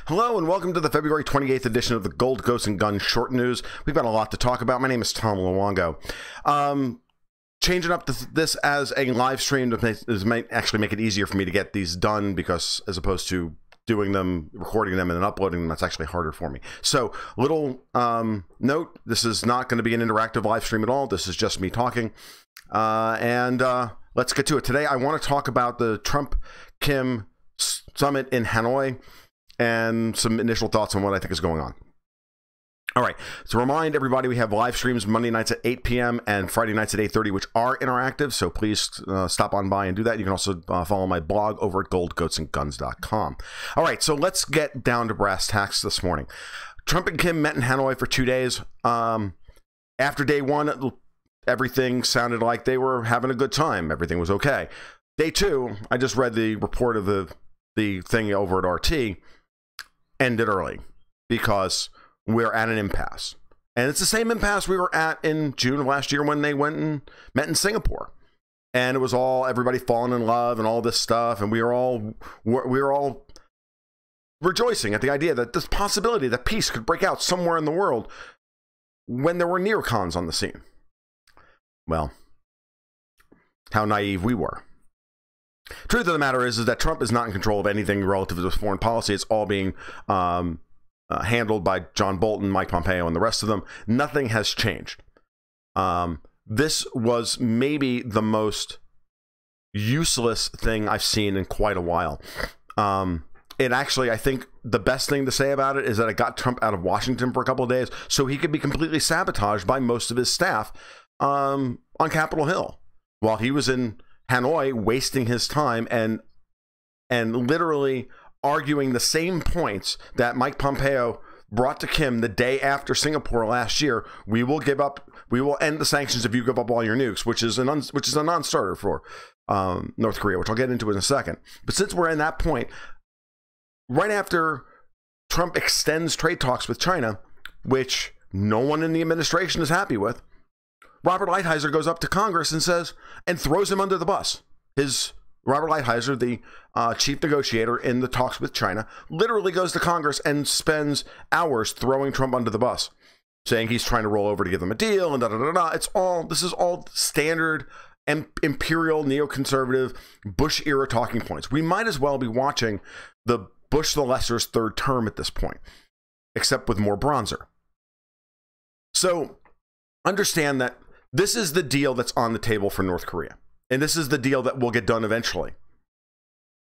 Hello and welcome to the February 28th edition of the Gold, Ghosts, and Guns Short News. We've got a lot to talk about. My name is Tom Luongo. Changing up this as a live stream might actually make it easier for me to get these done, because as opposed to doing them, recording them, and then uploading them, that's actually harder for me. So, little note, this is not going to be an interactive live stream at all. This is just me talking. Let's get to it. Today, I want to talk about the Trump-Kim summit in Hanoi and some initial thoughts on what I think is going on. All right, so remind everybody, we have live streams Monday nights at 8 p.m. and Friday nights at 8:30, which are interactive, so please stop on by and do that. You can also follow my blog over at goldgoatsandguns.com. All right, so let's get down to brass tacks this morning. Trump and Kim met in Hanoi for 2 days. After day one, everything sounded like they were having a good time. Everything was okay. Day two, I just read the report of the thing over at RT, ended early because we're at an impasse. And it's the same impasse we were at in June of last year when they went and met in Singapore. And it was all everybody falling in love and all this stuff. And we were all rejoicing at the idea that this possibility that peace could break out somewhere in the world when there were neocons on the scene. Well, how naive we were. Truth of the matter is that Trump is not in control of anything relative to foreign policy. It's all being handled by John Bolton, Mike Pompeo, and the rest of them. Nothing has changed. This was maybe the most useless thing I've seen in quite a while. It actually, I think the best thing to say about it is that it got Trump out of Washington for a couple of days so he could be completely sabotaged by most of his staff on Capitol Hill while he was in Hanoi, wasting his time and literally arguing the same points that Mike Pompeo brought to Kim the day after Singapore last year. We will end the sanctions if you give up all your nukes, which is a non-starter for North Korea, which I'll get into in a second. But since we're in that point, right after Trump extends trade talks with China, which no one in the administration is happy with, Robert Lighthizer goes up to Congress and throws him under the bus. Robert Lighthizer, the chief negotiator in the talks with China, literally goes to Congress and spends hours throwing Trump under the bus, saying he's trying to roll over to give them a deal and da-da-da-da. This is all standard imperial neoconservative Bush era talking points. We might as well be watching the Bush the Lesser's third term at this point, except with more bronzer. So understand that this is the deal that's on the table for North Korea. And this is the deal that will get done eventually.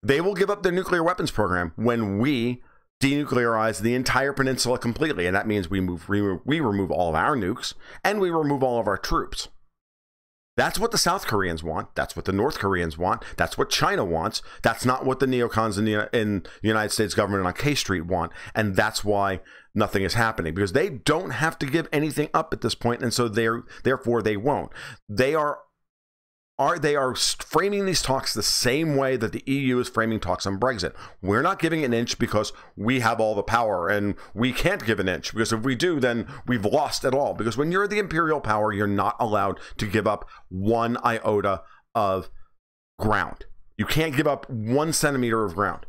They will give up their nuclear weapons program when we denuclearize the entire peninsula completely. And that means we remove all of our nukes and we remove all of our troops. That's what the South Koreans want. That's what the North Koreans want. That's what China wants. That's not what the neocons in the United States government on K Street want. And that's why nothing is happening, because they don't have to give anything up at this point, and so therefore they won't. They are framing these talks the same way that the EU is framing talks on Brexit. We're not giving an inch because we have all the power, and we can't give an inch because if we do, then we've lost it all. Because when you're the imperial power, you're not allowed to give up 1 iota of ground. You can't give up 1 centimeter of ground.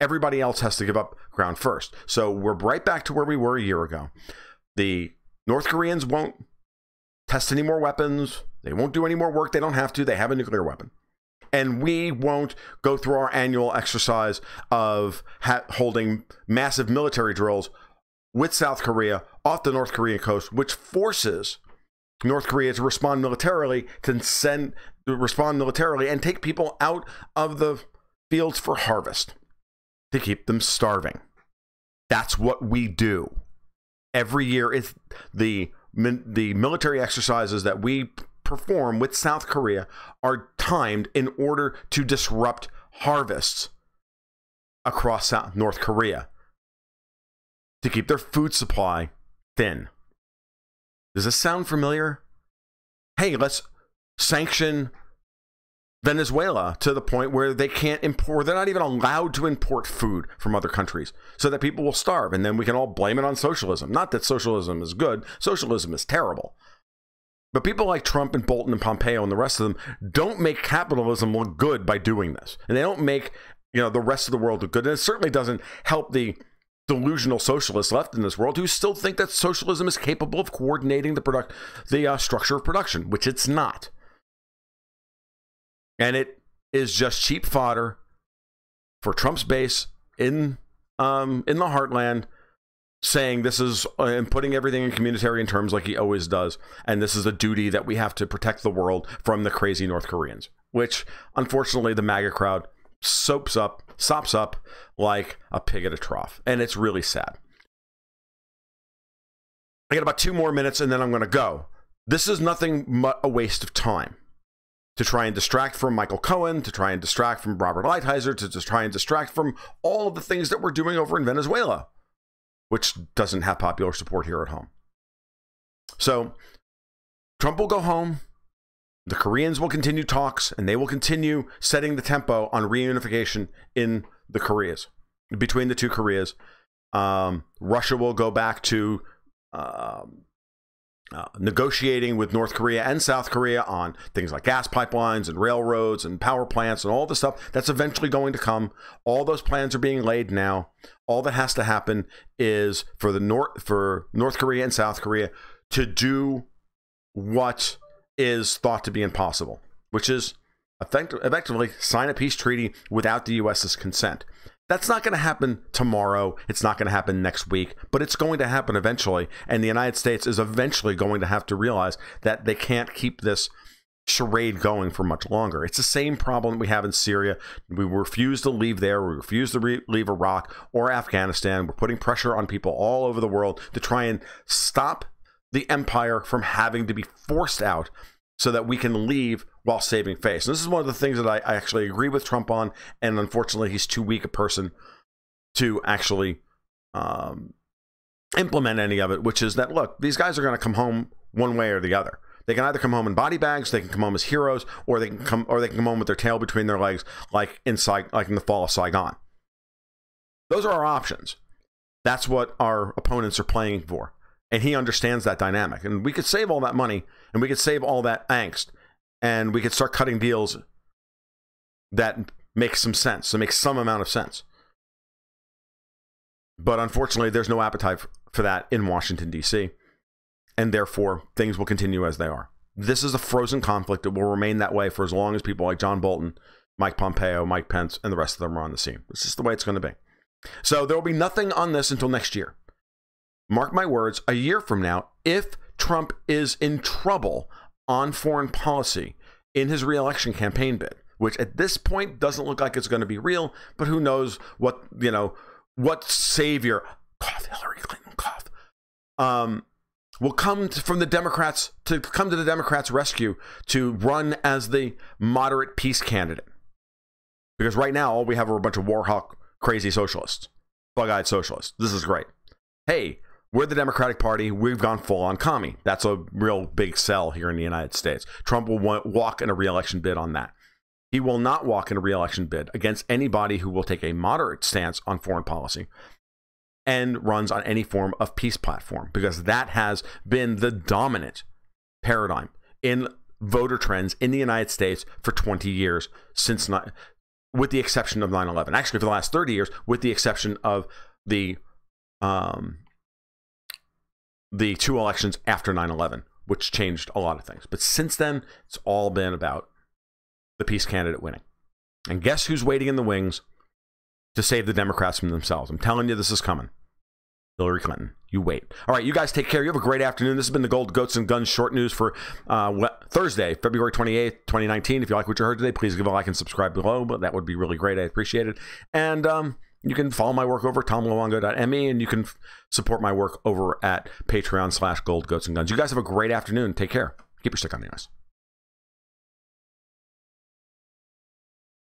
Everybody else has to give up ground first. So we're right back to where we were a year ago. The North Koreans won't test any more weapons. They won't do any more work. They don't have to. They have a nuclear weapon. And we won't go through our annual exercise of holding massive military drills with South Korea off the North Korean coast, which forces North Korea to respond militarily, and take people out of the fields for harvest, to keep them starving. That's what we do. Every year, it's the military exercises that we perform with South Korea are timed in order to disrupt harvests across North Korea, to keep their food supply thin. Does this sound familiar? Hey, let's sanction Venezuela to the point where they can't import, they're not even allowed to import food from other countries, so that people will starve, and then we can all blame it on socialism. Not that socialism is good, socialism is terrible. But people like Trump and Bolton and Pompeo and the rest of them don't make capitalism look good by doing this. And they don't make, the rest of the world look good. And it certainly doesn't help the delusional socialists left in this world who still think that socialism is capable of coordinating the structure of production, which it's not. And it is just cheap fodder for Trump's base in the heartland, saying this is and putting everything in communitarian terms like he always does, and this is a duty that we have to protect the world from the crazy North Koreans, which unfortunately the MAGA crowd sops up like a pig at a trough, and it's really sad. I got about 2 more minutes and then I'm going to go. This is nothing but a waste of time to try and distract from Michael Cohen, to try and distract from Robert Lighthizer, to just try and distract from all of the things that we're doing over in Venezuela, which doesn't have popular support here at home. So Trump will go home. The Koreans will continue talks, and they will continue setting the tempo on reunification in the Koreas, between the 2 Koreas. Russia will go back to negotiating with North Korea and South Korea on things like gas pipelines and railroads and power plants and all the stuff that's eventually going to come. All those plans are being laid now. All that has to happen is for North Korea and South Korea to do what is thought to be impossible, which is effectively sign a peace treaty without the U.S.'s consent. That's not going to happen tomorrow. It's not going to happen next week, but it's going to happen eventually. And the United States is eventually going to have to realize that they can't keep this charade going for much longer. It's the same problem we have in Syria. We refuse to leave there. We refuse to leave Iraq or Afghanistan. We're putting pressure on people all over the world to try and stop the empire from having to be forced out so that we can leave while saving face. And this is one of the things that I actually agree with Trump on, and unfortunately he's too weak a person to actually implement any of it, which is that, look, these guys are going to come home one way or the other. They can either come home in body bags, they can come home as heroes, or they can come home with their tail between their legs, like in the fall of Saigon. Those are our options. That's what our opponents are playing for. And he understands that dynamic. And we could save all that money, and we could save all that angst, and we could start cutting deals that make some sense, that make some amount of sense. But unfortunately, there's no appetite for that in Washington, D.C., and therefore, things will continue as they are. This is a frozen conflict that will remain that way for as long as people like John Bolton, Mike Pompeo, Mike Pence, and the rest of them are on the scene. It's just the way it's going to be. So there will be nothing on this until next year. Mark my words, a year from now, if Trump is in trouble on foreign policy in his re-election campaign bid, which at this point doesn't look like it's going to be real, but who knows what savior, Hillary Clinton, will come from the Democrats to come to the Democrats' rescue to run as the moderate peace candidate. Because right now, all we have are a bunch of war hawk, crazy socialists, bug-eyed socialists. This is great. Hey, we're the Democratic Party. We've gone full on commie. That's a real big sell here in the United States. Trump will walk in a re-election bid on that. He will not walk in a re-election bid against anybody who will take a moderate stance on foreign policy and runs on any form of peace platform, because that has been the dominant paradigm in voter trends in the United States for 20 years, with the exception of 9/11. Actually, for the last 30 years, with the exception of the 2 elections after 9/11, which changed a lot of things. But since then, it's all been about the peace candidate winning. And guess who's waiting in the wings to save the Democrats from themselves? I'm telling you, this is coming. Hillary Clinton. You wait. All right, you guys take care. You have a great afternoon. This has been the Gold, Goats, and Guns short news for Thursday, February 28th, 2019. If you like what you heard today, please give a like and subscribe below. But that would be really great. I appreciate it. And you can follow my work over at tomluongo.me, and you can support my work over at Patreon/Gold, Goats, and Guns. You guys have a great afternoon. Take care. Keep your stick on the ice.